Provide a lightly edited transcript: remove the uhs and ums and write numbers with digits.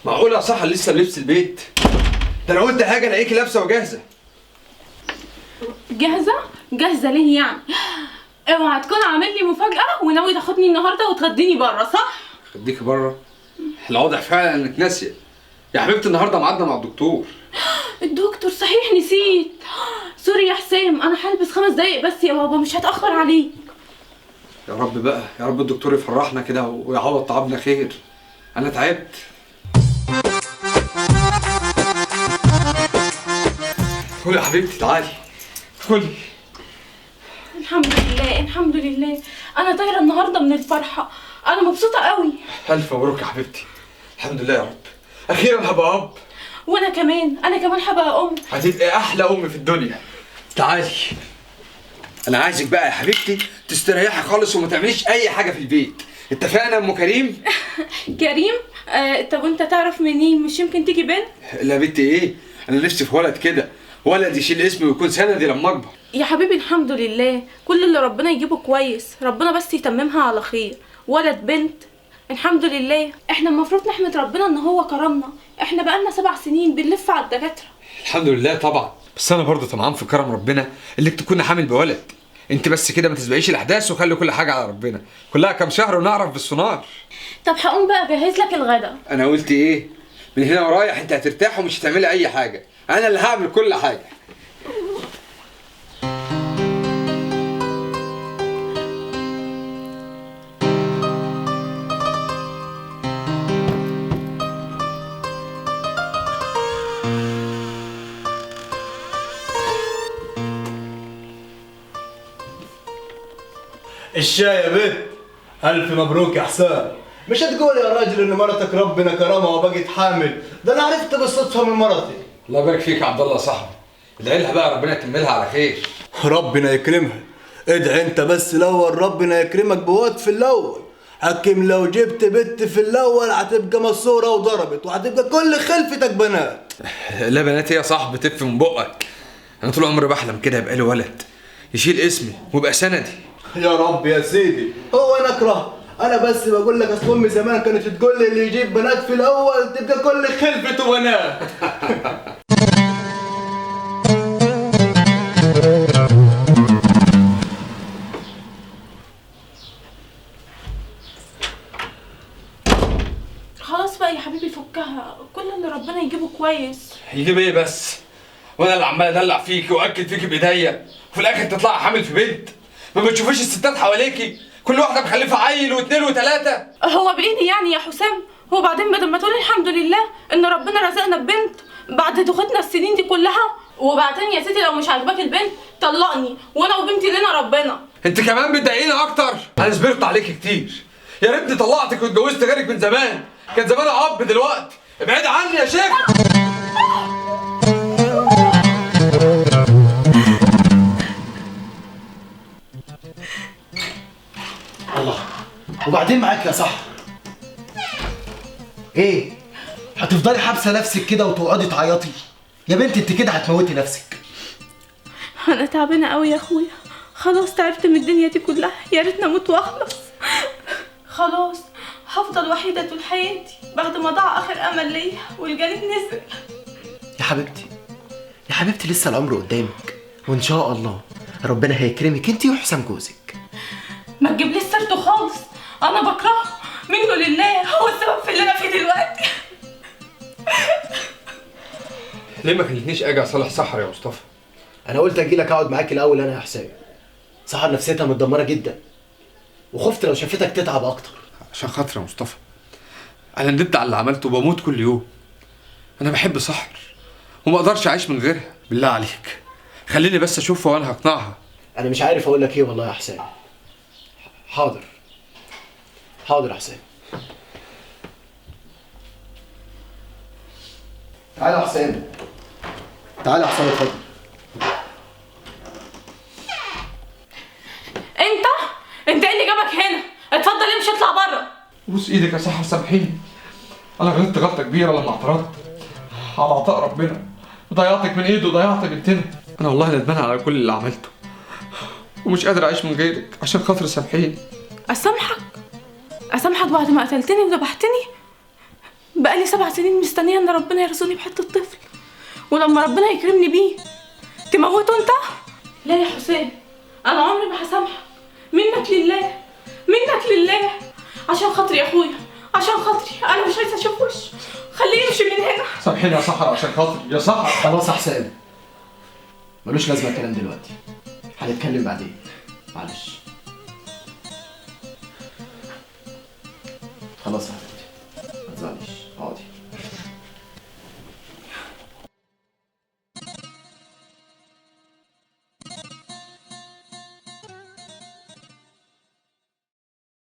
معقولة يا صح لسه بلبس البيت؟ ده انا قلت حاجة الاقيكي لابسة وجاهزة. جاهزة؟ جاهزة ليه يعني؟ اوعى تكون عامل لي مفاجأة وناوي تاخدني النهارده وتغديني بره، صح؟ خديكي بره؟ الواضح فعلا انك ناسية. يا حبيبتي النهارده ميعادنا مع الدكتور. الدكتور صحيح نسيت. سوري يا حسام، انا هلبس 5 دقايق بس يا بابا، مش هتأخر عليك. يا رب بقى، يا رب الدكتور يفرحنا كده ويعوض تعبنا خير. انا تعبت. ادخلي يا حبيبتي تعالي. ادخلي. الحمد لله الحمد لله، انا طايرة النهارده من الفرحة، انا مبسوطة قوي. الف مبروك يا حبيبتي. الحمد لله يا رب. اخيرا هبقى اب. وانا كمان هبقى ام. هتبقى احلى ام في الدنيا. تعالي. انا عايزك بقى يا حبيبتي تستريحي خالص وما تعمليش اي حاجه في البيت. اتفقنا يا ام كريم؟ كريم؟ طب وانت تعرف منين؟ مش يمكن تيجي بنت؟ لا بنت ايه، انا نفسي في ولد كده، ولد يشيل اسمي ويكون سندي لما اكبر. يا حبيبي الحمد لله، كل اللي ربنا يجيبه كويس، ربنا بس يتممها على خير. ولد بنت الحمد لله. احنا المفروض نحمد ربنا ان هو كرمنا، احنا بقالنا 7 سنين بنلف على الدكاتره. الحمد لله طبعا، بس انا برضه طمعان في كرم ربنا انك تكون حامل بولد. انت بس كده ما تسبقيش الاحداث وخلي كل حاجه على ربنا، كلها كام شهر ونعرف بالسونار. طب هقوم بقى اجهز لك الغدا. انا قلت ايه؟ من هنا ورايح انت هترتاح ومش هتعملي اي حاجه، انا اللي هعمل كل حاجه. الشاي يا بنت. ألف مبروك يا حسام. مش هتقول يا راجل إن مرتك ربنا كرمها وبقت حامل، ده أنا عرفت بالصدفة من مرتي. الله يبارك فيك يا عبد الله صاحبي، ادعي لها بقى ربنا يكملها على خير. ربنا يكرمها. ادعي أنت بس الأول ربنا يكرمك بواد في الأول. حكم لو جبت بنت في الأول هتبقى مسورة وضربت وهتبقى كل خلفتك بنات. لا بنات ايه يا صاحبي، تف من بقك. انا طول عمري بحلم كده يبقى لي ولد يشيل اسمي ويبقى سندي. يا رب يا سيدي، هو أنا أكره؟ أنا بس بقول لك أصل أمي زمان كانت تقول لي اللي يجيب بنات في الأول تبقى كل خلفته بنات. خلاص بقى يا حبيبي فكها، كل اللي ربنا يجيبه كويس. يجيب ايه بس؟ وانا اللي عمال ادلع فيكي واكل فيكي بايديا وفي الاخر تطلعي حامل في بنت؟ ما بتشوفيش الستات حواليكي كل واحده مخلفه عيل واثنين وثلاثه؟ هو بايدي يعني يا حسام؟ وبعدين بدل ما تقول الحمد لله ان ربنا رزقنا ببنت بعد دخلتنا السنين دي كلها، وبعدين يا سيدي لو مش عاجباك البنت طلقني وانا وبنتي لنا ربنا. انت كمان بتضايقيني اكتر. انا صبرت عليكي كتير، يا ريتني طلعتك واتجوزت غيرك من زمان، كان زمان اب دلوقتي. ابعدي عني يا شيخ. الله، وبعدين معاك يا صح؟ ايه؟ هتفضلي حابسه نفسك كده وتقعدي تعيطي؟ يا بنتي انت كده هتموتي نفسك. انا تعبانه قوي يا اخويا، خلاص تعبت من الدنيا دي كلها، يا ريتني اموت واخلص. خلاص هفضل وحيده طول حياتي بعد ما ضاع اخر امل ليا والجنين نزل. يا حبيبتي يا حبيبتي لسه العمر قدامك، وان شاء الله ربنا هيكرمك انتي وحسام جوزك. ما تجيبليش سيرته خالص، انا بكرهه منه لله، هو السبب في اللي انا فيه دلوقتي. ليه ما خلتنيش اجي اصالح سحر يا مصطفى؟ انا قلت اجي لك اقعد معاك الاول انا يا حسام. سحر نفسيتها متدمره جدا وخفت لو شافتك تتعب اكتر. عشان خاطر يا مصطفى انا ندمت على اللي عملته وبموت كل يوم. انا بحب سحر وما اقدرش اعيش من غيرها. بالله عليك خليني بس اشوفها وانا هقنعها. انا مش عارف اقول لك ايه والله يا حسام. حاضر حاضر يا حسام. تعالى يا حسام، تعالى يا حسام اتفضل. انت ايه اللي جابك هنا؟ اتفضل امشي اطلع بره. بوس ايدك يا سحر سامحيني، انا غلطت غلطه كبيره لما اعترضت على عطاء ربنا وضيعتك من ايده وضيعت بنتنا. انا والله ندمان على كل اللي عملته ومش قادر اعيش من غيرك، عشان خاطر سامحيني. اسامحك بعد ما قتلتني وذبحتني؟ بقالي 7 سنين مستنيه ان ربنا يرزقني بحته طفل، ولما ربنا يكرمني بيه تموته انت؟ لا يا حسام، انا عمري ما هسامحك. منك لله، منك لله، عشان خاطري يا اخويا، عشان خاطري. انا مش عايزه اشوف وشه، خليه يمشي من هنا. سامحيني يا سحر عشان خاطري يا سحر. خلاص يا حسام، ملوش لازمه الكلام دلوقتي، هنتكلم بعدين. معلش. خلاص يا حبيبي.